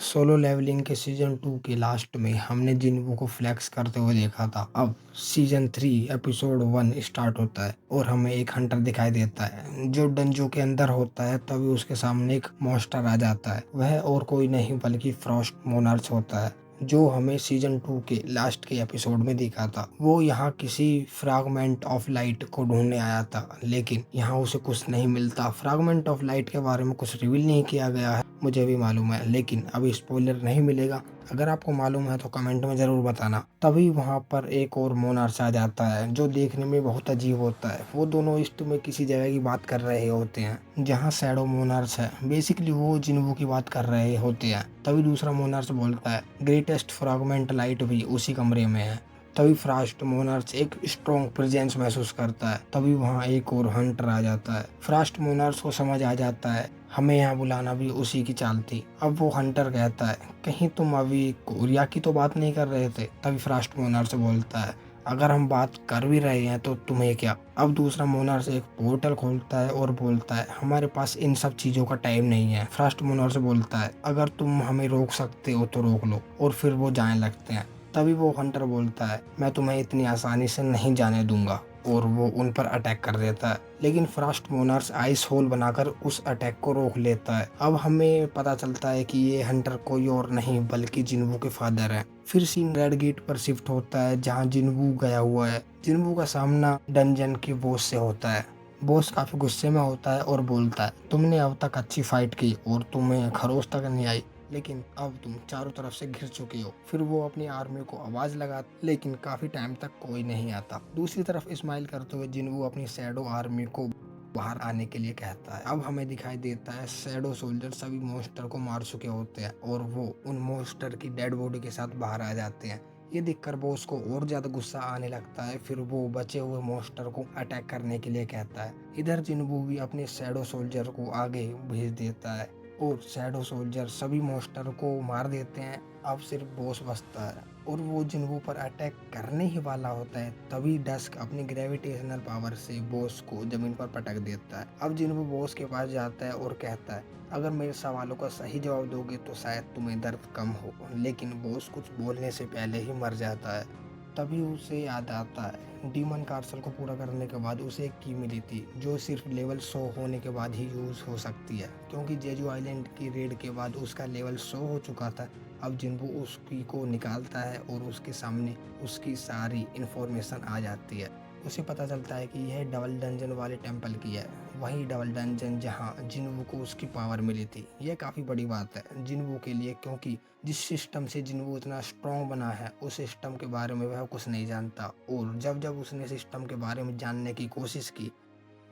Solo levelling के season 2 के last में हमने जिन्हों को फ्लेक्स करते हुए देखा था। अब सीजन 3 एपिसोड 1 स्टार्ट होता है और हमें एक हंटर दिखाई देता है जो डंजो के अंदर होता है। तभी उसके सामने एक मॉन्स्टर आ जाता है। वह और कोई नहीं बल्कि फ्रॉस्ट मोनार्च होता है जो हमें सीजन 2 के लास्ट के एपिसोड में दिखा था। वो यहाँ किसी फ्रैगमेंट ऑफ लाइट को ढूंढने आया था, लेकिन यहाँ उसे कुछ नहीं मिलता। फ्रैगमेंट ऑफ लाइट के बारे में कुछ रिवील नहीं किया गया है, मुझे भी मालूम है, लेकिन अभी स्पॉइलर नहीं मिलेगा। अगर आपको मालूम है तो कमेंट में ज़रूर बताना। तभी वहाँ पर एक और मोनार्च आ जाता है जो देखने में बहुत अजीब होता है। वो दोनों ईस्ट में किसी जगह की बात कर रहे होते हैं जहाँ शैडो मोनार्च है। बेसिकली वो जिन्हों की बात कर रहे होते हैं। तभी दूसरा मोनार्च बोलता है ग्रेटेस्ट फ्रैगमेंट लाइट भी उसी कमरे में है। तभी फ्रॉस्ट मोनार्च एक स्ट्रॉन्ग प्रेजेंस महसूस करता है। तभी वहाँ एक और हंटर आ जाता है। फ्रॉस्ट मोनार्च को समझ आ जाता है हमें यहाँ बुलाना भी उसी की चाल थी। अब वो हंटर कहता है कहीं तुम अभी कोरिया की तो बात नहीं कर रहे थे। तभी फ्रॉस्ट मोनार्च बोलता है अगर हम बात कर भी रहे हैं तो तुम्हें क्या। अब दूसरा मोनार्च एक पोर्टल खोलता है और बोलता है हमारे पास इन सब चीजों का टाइम नहीं है। फ्रॉस्ट मोनार्च बोलता है अगर तुम हमें रोक सकते हो तो रोक लो, और फिर वो जाने लगते हैं। तभी वो हंटर बोलता है मैं तुम्हें इतनी आसानी से नहीं जाने दूंगा, और वो उन पर अटैक कर देता है। लेकिन फ्रॉस्ट मोनार्च आइस होल बनाकर उस अटैक को रोक लेता है। अब हमें पता चलता है कि ये हंटर कोई और नहीं बल्कि जिन्वू के फादर हैं। फिर सीन रेड गेट पर शिफ्ट होता है जहां जिन्वू गया हुआ है। जिन्वू का सामना डंजन के बॉस से होता है। बॉस काफी गुस्से में होता है और बोलता है तुमने अब तक अच्छी फाइट की और तुम्हें खरोच तक नहीं आई, लेकिन अब तुम चारों तरफ से घिर चुके हो। फिर वो अपनी आर्मी को आवाज लगा, लेकिन काफी टाइम तक कोई नहीं आता। दूसरी तरफ स्माइल करते हुए जिन्वू अपनी शैडो आर्मी को बाहर आने के लिए कहता है। अब हमें दिखाई देता है शैडो सोल्जर सभी मॉन्स्टर को मार चुके होते हैं और वो उन मॉन्स्टर की डेड बॉडी के साथ बाहर आ जाते हैं। ये देखकर बॉस को और ज्यादा गुस्सा आने लगता है। फिर वो बचे हुए मॉन्स्टर को अटैक करने के लिए कहता है। इधर जिन्वू भी अपने शैडो सोल्जर को आगे भेज देता है और शैडो सोल्जर सभी मॉन्स्टर को मार देते हैं। अब सिर्फ बॉस बचता है और वो जिन्वू पर अटैक करने ही वाला होता है। तभी डस्क अपनी ग्रेविटेशनल पावर से बॉस को जमीन पर पटक देता है। अब जिन्वू बॉस के पास जाता है और कहता है अगर मेरे सवालों का सही जवाब दोगे तो शायद तुम्हें दर्द कम हो। लेकिन बॉस कुछ बोलने से पहले ही मर जाता है। तभी उसे याद आता है डीमन कार्सल को पूरा करने के बाद उसे एक की मिली थी जो सिर्फ लेवल 100 होने के बाद ही यूज हो सकती है, क्योंकि जेजू आइलैंड की रेड के बाद उसका लेवल 100 हो चुका था। अब जिन्वू उस की को निकालता है और उसके सामने उसकी सारी इंफॉर्मेशन आ जाती है। उसे पता चलता है कि यह डबल डंजन वाले टेंपल की है, वही डबल डंजन जहां जिन्वू को उसकी पावर मिली थी। यह काफ़ी बड़ी बात है जिन्वू के लिए, क्योंकि जिस सिस्टम से जिन्वू इतना स्ट्रॉन्ग बना है उस सिस्टम के बारे में वह कुछ नहीं जानता। और जब जब उसने सिस्टम के बारे में जानने की कोशिश की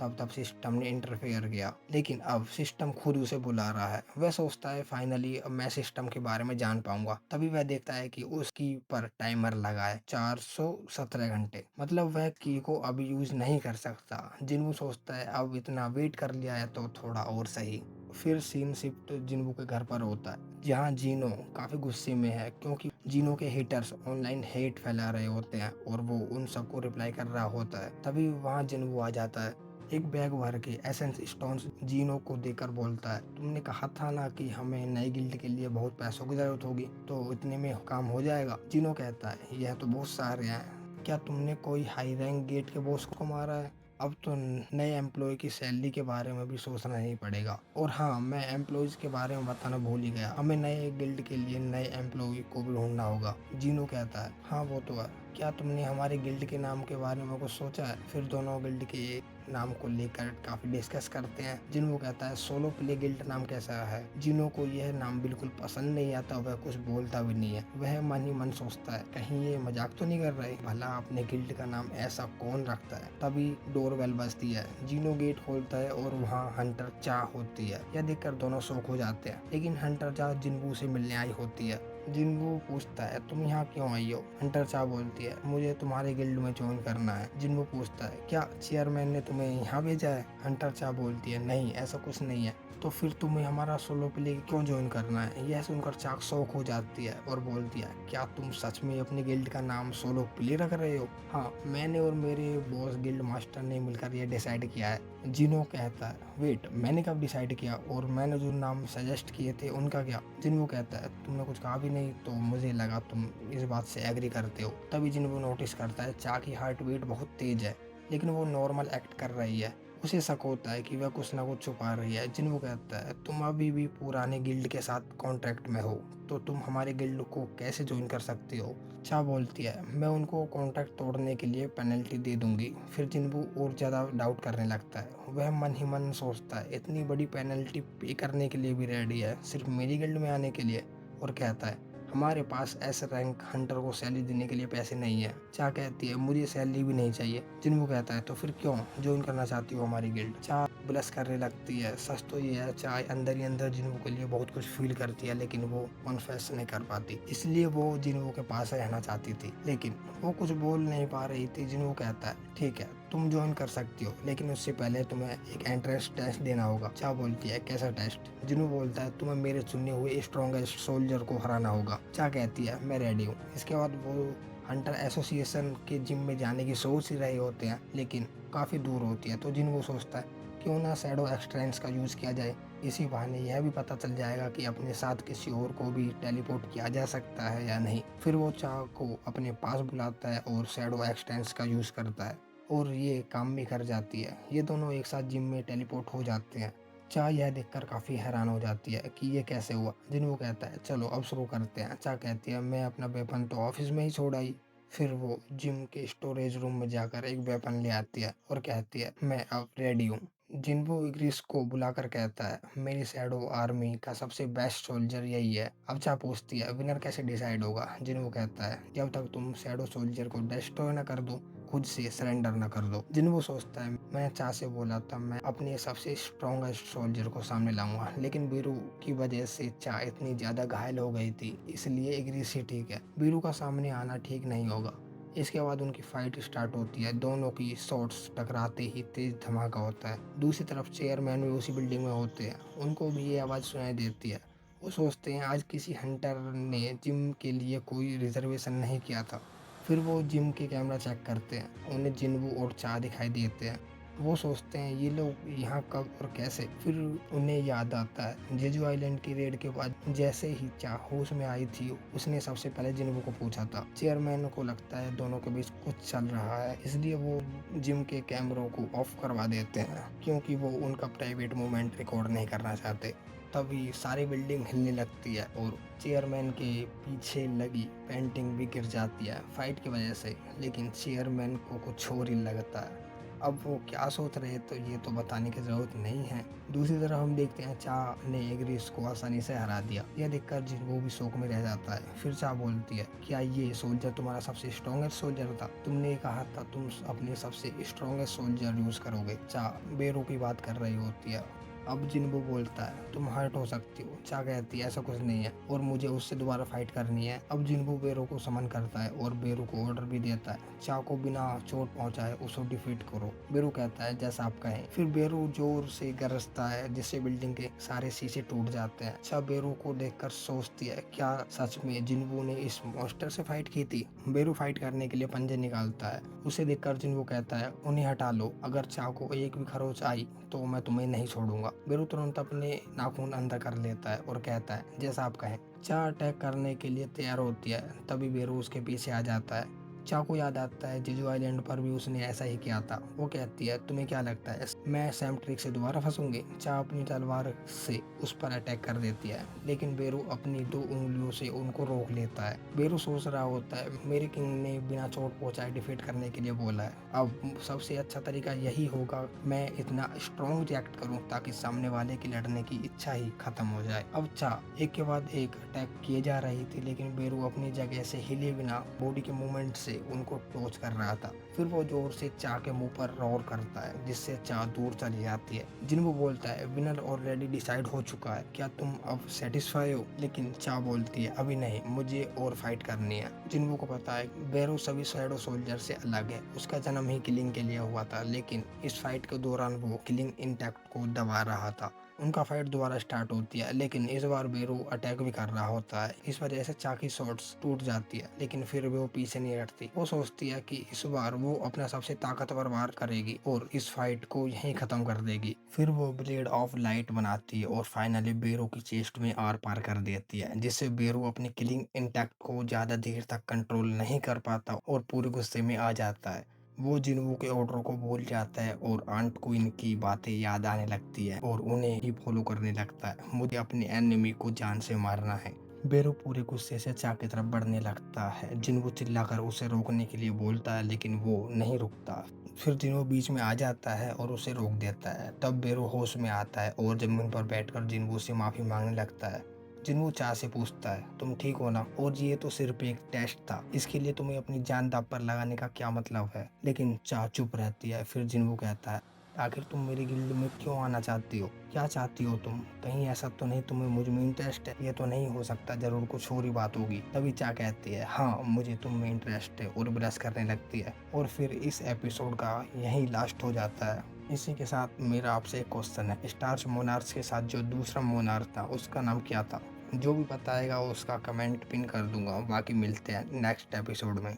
तब तब सिस्टम ने इंटरफेयर किया। लेकिन अब सिस्टम खुद उसे बुला रहा है। वह सोचता है फाइनली अब मैं सिस्टम के बारे में जान पाऊंगा। तभी वह देखता है कि उसकी पर टाइमर लगा है 417 घंटे, मतलब वह की को अभी यूज नहीं कर सकता। जिन्वू सोचता है अब इतना वेट कर लिया है तो थोड़ा और सही। फिर सीन शिफ्ट जिन्वू के घर पर होता है जहाँ जीनो काफी गुस्से में है, क्योंकि जीनो के हेटर्स ऑनलाइन हेट फैला रहे होते हैं और वो उन सबको रिप्लाई कर रहा होता है। तभी वहाँ जिन्वू आ जाता है एक बैग भर के एसेंस स्टोन्स जीनो को देकर बोलता है तुमने कहा था ना कि हमें नई गिल्ड के लिए बहुत पैसों की जरूरत होगी, तो इतने में काम हो जाएगा। जीनो कहता है यह तो बहुत सारे हैं, क्या तुमने कोई हाई रैंक गेट के बॉस को मारा है। अब तो नए एम्प्लॉय की सैलरी के बारे में भी सोचना नहीं पड़ेगा। और हाँ, मैं एम्प्लॉयज के बारे में बताना भूल ही गया, हमें नए गिल्ड के लिए नए एम्प्लॉय को भी ढूंढना होगा। जीनो कहता है हाँ वो तो है, क्या तुमने हमारे गिल्ड के नाम के बारे में कुछ सोचा है। फिर दोनों गिल्ड के नाम को लेकर काफी डिस्कस करते हैं। जिन्हो कहता है सोलो प्ले गिल्ड नाम कैसा है। जिन्हो को यह नाम बिल्कुल पसंद नहीं आता, वह कुछ बोलता भी नहीं है। वह मन ही मन सोचता है कहीं ये मजाक तो नहीं कर रहे, भला अपने गिल्ड का नाम ऐसा कौन रखता है। तभी डोरबेल बजती है। जिन्हो गेट खोलता है और वहाँ हंटर चा होती है। यह देखकर दोनों शौक हो जाते हैं, लेकिन हंटर चा जिन्वू से मिलने आई होती है। जिन्वू पूछता है तुम यहाँ क्यों आई हो। हंटर चा बोलती है मुझे तुम्हारे गिल्ड में ज्वाइन करना है। जिन्वू पूछता है क्या चेयरमैन ने तुम्हें यहाँ भेजा है? हंटर चा बोलती है, नहीं ऐसा कुछ नहीं है। तो फिर तुम्हें हमारा सोलो प्ले क्यों ज्वाइन करना है? यह सुनकर चाक शॉक हो जाती है और बोलती है, क्या तुम सच में अपने गिल्ड का नाम सोलो प्ले रख रहे हो? हाँ, मैंने और मेरे बॉस गिल्ड मास्टर ने मिलकर यह डिसाइड किया है। जिनो कहता है, वेट, मैंने कब डिसाइड किया? और मैंने जो नाम सजेस्ट किए थे उनका क्या? जिन्हो कहता है, तुमने कुछ कहा भी नहीं, तो मुझे लगा तुम इस बात से एग्री करते हो। तभी जिन्हो नोटिस करता है चा की हार्ट बीट बहुत तेज है, लेकिन वो नॉर्मल एक्ट कर रही है। उसे शक होता है कि वह कुछ ना कुछ छुपा रही है। जिन्हो कहता है, तुम अभी भी पुराने गिल्ड के साथ कॉन्ट्रैक्ट में हो, तो तुम हमारे गिल्ड को कैसे ज्वाइन कर सकते हो? चा बोलती है, मैं उनको कॉन्ट्रैक्ट तोड़ने के लिए पेनल्टी दे दूंगी। फिर जिन्हो और ज़्यादा डाउट करने लगता है। वह मन ही मन सोचता है, इतनी बड़ी पेनल्टी पे करने के लिए भी रेडी है, सिर्फ मेरी गिल्ड में आने के लिए। और कहता है, हमारे पास एस रैंक हंटर को सैलरी देने के लिए पैसे नहीं है। चा कहती है, मुझे सैलरी भी नहीं चाहिए। जिन्हो कहता है, तो फिर क्यों ज्वाइन करना चाहती हो हमारी गिल्ड? चा ब्लश करने लगती है। सच तो ये है, चा अंदर ही अंदर जिन्हो के लिए बहुत कुछ फील करती है, लेकिन वो कॉन्फेस नहीं कर पाती, इसलिए वो जिन्हो के पास रहना चाहती थी, लेकिन वो कुछ बोल नहीं पा रही थी। जिन्हो कहता है, ठीक है, तुम ज्वाइन कर सकती हो, लेकिन उससे पहले तुम्हें एक एंट्रेंस टेस्ट देना होगा। चा बोलती है, कैसा टेस्ट? जिन्हो बोलता है, तुम्हें मेरे चुने हुए स्ट्रॉन्गेस्ट सोल्जर को हराना होगा। चा कहती है, मैं रेडी हूँ। इसके बाद वो हंटर एसोसिएशन के जिम में जाने की सोच ही रहे होते हैं, लेकिन काफ़ी दूर होती है। तो जिन्हो सोचता है, क्यों ना शैडो एक्सट्रेंस का यूज़ किया जाए, इसी बहाने यह भी पता चल जाएगा कि अपने साथ किसी और को भी टेलीपोर्ट किया जा सकता है या नहीं। फिर वो चा को अपने पास बुलाता है और शैडो एक्सट्रेंस का यूज़ करता है, और ये काम भी कर जाती है। ये दोनों एक साथ जिम में टेलीपोर्ट हो जाते हैं। चा यह देखकर काफ़ी हैरान हो जाती है कि ये कैसे हुआ। जिन्हो कहता है, चलो अब शुरू करते हैं। चा कहती है, मैं अपना वेपन तो ऑफिस में ही छोड़ आई। फिर वो जिम के स्टोरेज रूम में जाकर एक वेपन ले आती है और कहती है, मैं अब रेडी हूँ। जिन्हो ग्रीस को बुलाकर कहता है, मेरी शैडो आर्मी का सबसे बेस्ट सोल्जर यही है। अब चा पूछती है, विनर कैसे डिसाइड होगा? जिन्हो कहता है, जब तक तुम शैडो सोल्जर को डिस्ट्रॉय न कर दो, खुद से सरेंडर न कर दो। जिन्हो सोचता है, मैं चा से बोला था मैं अपने सबसे स्ट्रॉन्गेस्ट सोल्जर को सामने लाऊंगा, लेकिन बीरू की वजह से चा इतनी ज्यादा घायल हो गई थी, इसलिए ग्रीस ही ठीक है। बीरू का सामने आना ठीक नहीं होगा। इसके बाद उनकी फाइट स्टार्ट होती है। दोनों की शॉट्स टकराते ही तेज धमाका होता है। दूसरी तरफ चेयरमैन भी उसी बिल्डिंग में होते हैं, उनको भी ये आवाज़ सुनाई देती है। वो सोचते हैं, आज किसी हंटर ने जिम के लिए कोई रिजर्वेशन नहीं किया था। फिर वो जिम के कैमरा चेक करते हैं, उन्हें जिन्वू और चा दिखाई देते हैं। वो सोचते हैं, ये लोग यहाँ कब और कैसे? फिर उन्हें याद आता है, जेजू आइलैंड की रेड के बाद जैसे ही चा होश में आई थी, उसने सबसे पहले जिन्वू को पूछा था। चेयरमैन को लगता है दोनों के बीच कुछ चल रहा है, इसलिए वो जिम के कैमरों को ऑफ करवा देते हैं, क्योंकि वो उनका प्राइवेट मोमेंट रिकॉर्ड नहीं करना चाहते। तभी सारी बिल्डिंग हिलने लगती है और चेयरमैन के पीछे लगी पेंटिंग भी गिर जाती है फाइट की वजह से, लेकिन चेयरमैन को कुछ और ही लगता है। अब वो क्या सोच रहे तो ये तो बताने की ज़रूरत नहीं है। दूसरी तरफ हम देखते हैं, चा ने एग्रीस को आसानी से हरा दिया। यह देखकर जिन्हो भी शौक में रह जाता है। फिर चा बोलती है, क्या ये सोल्जर तुम्हारा सबसे स्ट्रॉन्गेस्ट सोल्जर था? तुमने कहा था तुम अपने सबसे स्ट्रॉन्गेस्ट सोल्जर यूज़ करोगे। चा बेरो की बात कर रही होती है। अब जिन्हो बोलता है, तुम हर्ट हो सकती हो। चा कहती है, ऐसा कुछ नहीं है और मुझे उससे दोबारा फाइट करनी है। अब जिन्हो बेरो को समन करता है और बेरो को ऑर्डर भी देता है, चा को बिना चोट पहुंचाए उसको डिफीट करो। बेरो कहता है, जैसा आप कहें। फिर बेरो जोर से गरजता है, जिससे बिल्डिंग के सारे शीशे टूट जाते हैं। चा बेरो को देखकर सोचती है, क्या सच में जिन्हो ने इस मॉन्स्टर से फाइट की थी? बेरो फाइट करने के लिए पंजे निकालता है। उसे देखकर जिन्हो कहता है, उन्हें हटा लो, अगर चा को एक भी खरोच आई तो मैं तुम्हें नहीं छोड़ूंगा। बेरू तुरंत अपने नाखून अंदर कर लेता है और कहता है, जैसा आप कहें। चा अटैक करने के लिए तैयार होती है, तभी बेरू उसके पीछे आ जाता है। चा को याद आता है, जेजू आइलैंड पर भी उसने ऐसा ही किया था। वो कहती है, तुम्हें क्या लगता है मैं सैम ट्रिक से दोबारा फंसूंगी? चा अपनी तलवार से उस पर अटैक कर देती है, लेकिन बेरू अपनी 2 उंगलियों से उनको रोक लेता है। बेरू सोच रहा होता है, मेरे किंग ने बिना चोट पहुंचाए डिफीट करने के लिए बोला है, अब सबसे अच्छा तरीका यही होगा मैं इतना स्ट्रॉन्ग रिएक्ट करूं ताकि सामने वाले की लड़ने की इच्छा ही खत्म हो जाए। अब चा एक के बाद एक अटैक किए जा रही थी, लेकिन बेरू अपनी जगह से हिले बिना बॉडी के मूवमेंट से से उनको टोच कर रहा था। फिर वो जोर से चा के मुंह पर रोर करता है जिससे चा दूर चली जाती है। जिन्वो बोलता है विनर ऑलरेडी डिसाइड हो चुका है, क्या तुम अब सेटिस्फाई हो? लेकिन चा बोलती है अभी नहीं, मुझे और फाइट करनी है। जिन्वो को पता है बेरो सभी शैडो सोल्जर से अलग है, उसका जन्म ही किलिंग के लिए हुआ था, लेकिन इस फाइट के दौरान वो किलिंग इंटैक्ट को दबा रहा था। उनका फाइट दोबारा स्टार्ट होती है, लेकिन इस बार बेरू अटैक भी कर रहा होता है। इस वजह से चा की शॉट्स टूट जाती है, लेकिन फिर भी वो पीछे नहीं हटती। वो सोचती है कि इस बार वो अपना सबसे ताकतवर वार करेगी और इस फाइट को यहीं खत्म कर देगी। फिर वो ब्लेड ऑफ लाइट बनाती है और फाइनली बेरू की चेस्ट में आर पार कर देती है, जिससे बेरू अपनी किलिंग इंटैक्ट को ज्यादा देर तक कंट्रोल नहीं कर पाता और पूरे गुस्से में आ जाता है। वो जिन्वो के ऑर्डर को भूल जाता है और आंट को इनकी बातें याद आने लगती है और उन्हें ही फॉलो करने लगता है। मुझे अपने एनिमी को जान से मारना है। बेरू पूरे गुस्से से चा की तरफ बढ़ने लगता है। जिन्वो चिल्लाकर उसे रोकने के लिए बोलता है, लेकिन वो नहीं रुकता। फिर जिन्वो बीच में आ जाता है और उसे रोक देता है। तब बेरू होश में आता है और जमीन पर बैठकर जिन्वो से माफी मांगने लगता है। जिन्वो चा से पूछता है तुम ठीक हो ना, और ये तो सिर्फ एक टेस्ट था, इसके लिए तुम्हें अपनी जान दांव पर लगाने का क्या मतलब है? लेकिन चा चुप रहती है। फिर जिन्वो कहता है आखिर तुम मेरी गिल्ड में क्यों आना चाहती हो? क्या चाहती हो तुम? कहीं ऐसा तो नहीं तुम्हें मुझ में इंटरेस्ट है? ये तो नहीं हो सकता, जरूर कुछ और ही बात होगी। तभी चा कहती है हाँ मुझे तुम में इंटरेस्ट है, और ब्रश करने लगती है। और फिर इस एपिसोड का यही लास्ट हो जाता है। इसी के साथ मेरा आपसे एक क्वेश्चन है, स्टार्स मोनार्स के साथ जो दूसरा मोनार्क था उसका नाम क्या था? जो भी बताएगा उसका कमेंट पिन कर दूंगा। बाकी मिलते हैं नेक्स्ट एपिसोड में।